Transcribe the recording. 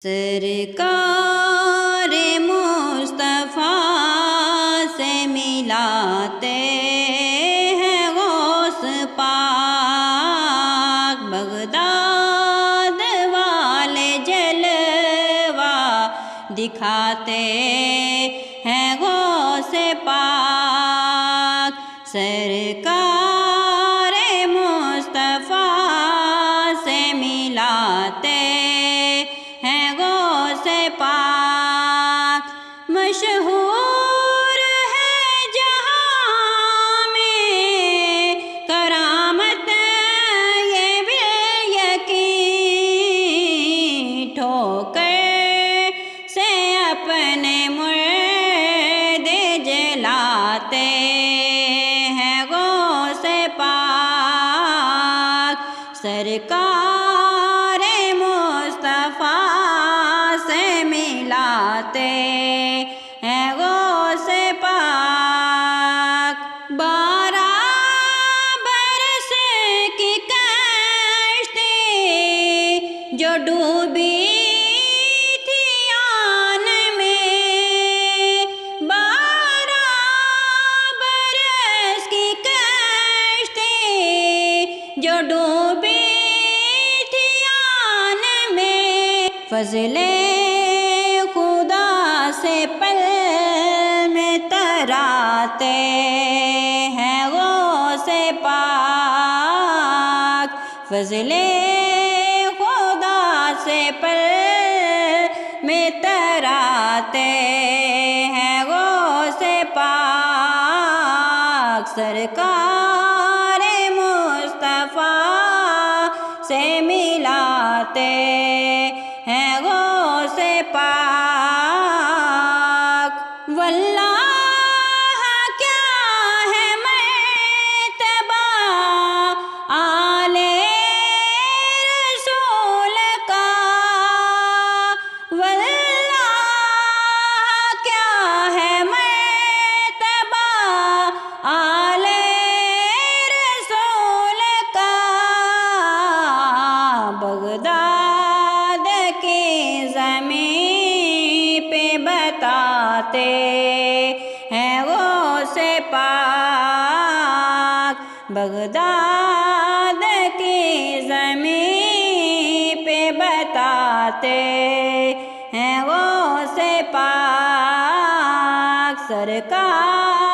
سرکار مصطفیٰ سے ملاتے ہیں غوث پاک، بغداد والے جلوہ دکھاتے ہیں غوث پاک، سرکار مصطفیٰ سے ملاتے ہیں غوث پاک، مشہور ہے جہاں میں کرامت یہ بھی یقین، ٹھوکر سے اپنے مردے جلاتے ہیں غوث پاک، سرکار مصطفیٰ سے ملاتے ہیں غوث پاک، 12 برس کی کشتی جو ڈوبی تھی آن میں، 12 برس کی کشتی جو ڈوبی تھی آن میں، فضل خدا سے پل میں تراتے ہیں غوث پاک، فضل خدا سے پل میں تراتے ہیں غوث پاک، سرکار مصطفیٰ سے ملاتے ہیں غوث پاک، واللہ کیا ہے مرتبہ آل رسول کا، واللہ کیا ہے مرتبہ آل رسول کا، بغداد کی زمین پہ بتاتے ہیں غوث پاک، بغداد کی زمین پہ بتاتے ہیں غوث پاک، سرکار